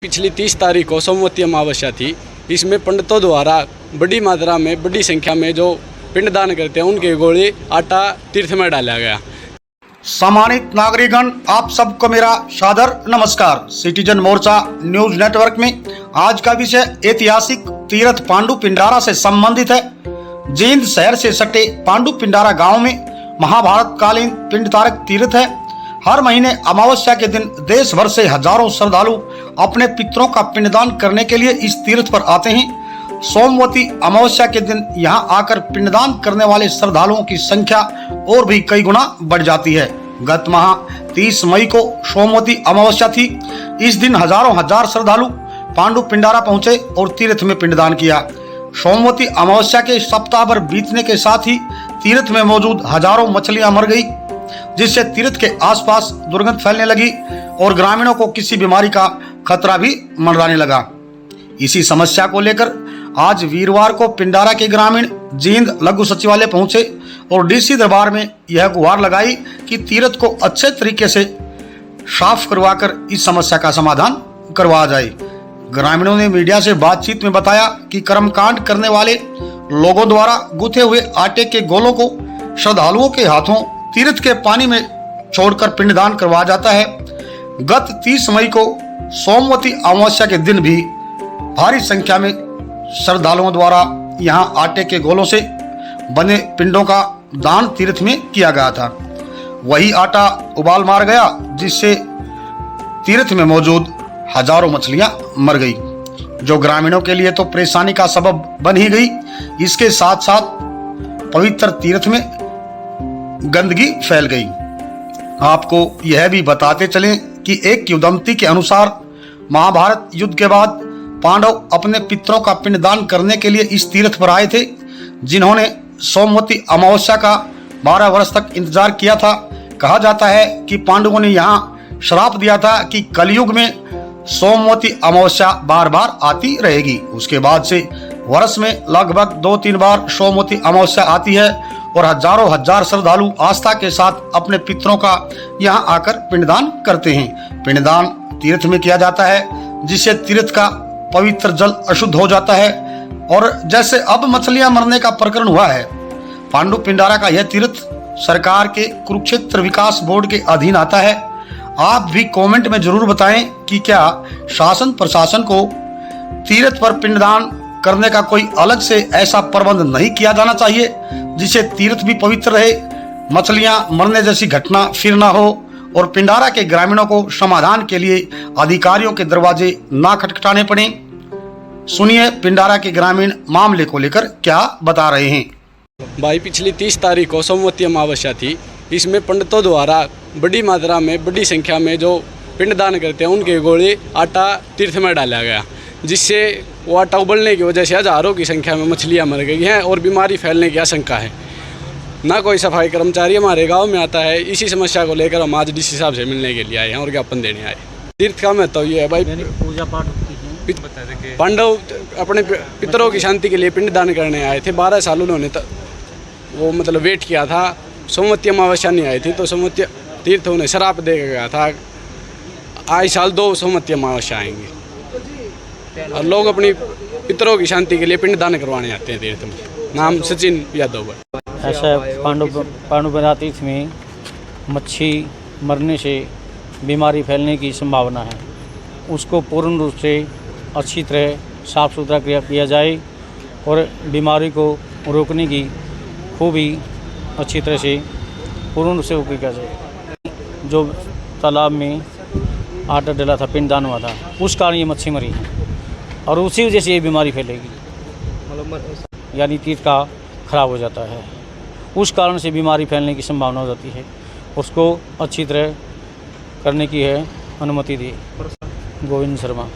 पिछली 30 तारीख को सोमवती अमावस्या थी। इसमें पंडितों द्वारा बड़ी मात्रा में बड़ी संख्या में जो पिंडदान करते हैं उनके गोले आटा तीर्थ में डाला गया। सम्मानित नागरिकगण, आप सबको मेरा सादर नमस्कार। सिटीजन मोर्चा न्यूज नेटवर्क में आज का विषय ऐतिहासिक तीर्थ पांडु पिंडारा से संबंधित है। जींद शहर से सटे पांडु पिंडारा गांव में महाभारत कालीन पिंडतारक तीर्थ है। हर महीने अमावस्या के दिन देश भर से हजारों श्रद्धालु अपने पितरों का पिंडदान करने के लिए इस तीर्थ पर आते हैं। सोमवती अमावस्या के दिन यहाँ आकर पिंडदान करने वाले श्रद्धालुओं की संख्या और भी कई गुना बढ़ जाती है। गत माह 30 मई को सोमवती अमावस्या थी। इस दिन हजार श्रद्धालु पांडु पिंडारा पहुंचे और तीर्थ में पिंडदान किया। सोमवती अमावस्या के सप्ताह भर बीतने के साथ ही तीर्थ में मौजूद हजारों मछलियां मर गई, जिससे तीर्थ के आसपास दुर्गंध फैलने लगी और ग्रामीणों को किसी बीमारी का खतरा भी मंडराने लगा। इसी समस्या को लेकर आज वीरवार को पिंडारा के ग्रामीण जींद लघु सचिवालय पहुंचे और डीसी दरबार में यह गुहार लगाई कि तीर्थ को अच्छे तरीके से साफ करवाकर इस समस्या का समाधान करवाया जाए। ग्रामीणों ने मीडिया से बातचीत में बताया कि कर्मकांड करने वाले लोगों द्वारा गुथे हुए आटे के गोलों को श्रद्धालुओं के हाथों तीर्थ के पानी में छोड़कर पिंडदान करवाया जाता है। गत 30 मई को सोमवती अमावस्या के दिन भी भारी संख्या में श्रद्धालुओं द्वारा यहां आटे के गोलों से बने पिंडों का दान तीर्थ में किया गया था। वही आटा उबाल मार गया, जिससे तीर्थ में मौजूद हजारों मछलियां मर गई, जो ग्रामीणों के लिए तो परेशानी का सबब बन ही गई। इसके साथ साथ पवित्र तीर्थ में गंदगी फैल गई। आपको यह भी बताते चलें कि एक किंवदंती के अनुसार महाभारत युद्ध के बाद पांडव अपने पितरों का पिंडदान करने के लिए इस तीर्थ पर आए थे, जिन्होंने सोमवती अमावस्या का 12 वर्ष तक इंतजार किया था। कहा जाता है कि पांडवों ने यहाँ श्राप दिया था कि कलयुग में सोमवती अमावस्या बार बार आती रहेगी। उसके बाद से वर्ष में लगभग 2-3 बार सोमवती अमावस्या आती है और हजार श्रद्धालु आस्था के साथ अपने पितरों का यहाँ आकर पिंडदान करते हैं। पिंडदान तीर्थ में किया जाता है, जिससे तीर्थ का पवित्र जल अशुद्ध हो जाता है। और जैसे अब मछलियां मरने का प्रकरण हुआ है, पांडु पिंडारा का यह तीर्थ सरकार के कुरुक्षेत्र विकास बोर्ड के अधीन आता है। आप भी कमेंट में जरूर बताएं कि क्या शासन प्रशासन को तीर्थ पर पिंडदान करने का कोई अलग से ऐसा प्रबंध नहीं किया जाना चाहिए, जिससे तीर्थ भी पवित्र रहे, मछलियां मरने जैसी घटना फिर ना हो और पिंडारा के ग्रामीणों को समाधान के लिए अधिकारियों के दरवाजे ना खटखटाने पड़े। सुनिए पिंडारा के ग्रामीण मामले को लेकर क्या बता रहे हैं। भाई, पिछली 30 तारीख को सोमवती अमावस्या थी। इसमें पंडितों द्वारा बड़ी मात्रा में बड़ी संख्या में जो पिंडदान करते हैं उनके गोले आटा तीर्थ में डाला गया, जिससे वो आटा उबलने की वजह से हजारों की संख्या में मछलियां मर गई हैं और बीमारी फैलने की आशंका है। ना कोई सफाई कर्मचारी हमारे गांव में आता है। इसी समस्या को लेकर हम आज डीसी साहब से मिलने के लिए आए हैं और ज्ञापन देने आए। तीर्थ का महत्व तो ये है भाई, पूजा पाठ पांडव अपने पितरों की शांति के लिए पिंडदान करने आए थे। 12 साल उन्होंने वो वेट किया था। सोमवती अमावस्या नहीं आई थी तो सोमवती तीर्थ उन्हें शराप दे गया था, आए साल 2 सोमवती अमावस्या आएंगे और लोग अपनी पितरों की शांति के लिए पिंडदान करवाने आते हैं तीर्थ में। नाम सचिन यादव। ऐसा पांडु पिंडारा तीर्थ में मच्छी मरने से बीमारी फैलने की संभावना है। उसको पूर्ण रूप से अच्छी तरह साफ सुथरा किया जाए और बीमारी को रोकने की खूब ही अच्छी तरह से पूर्ण रूप से किया जाए। जो तालाब में आटा डला था, पिंडदान हुआ था, उस कारण ये मच्छी मरी है और उसी वजह से ये बीमारी फैलेगी, यानी तीर्थ का खराब हो जाता है। उस कारण से बीमारी फैलने की संभावना हो जाती है। उसको अच्छी तरह करने की है अनुमति दी। गोविंद शर्मा।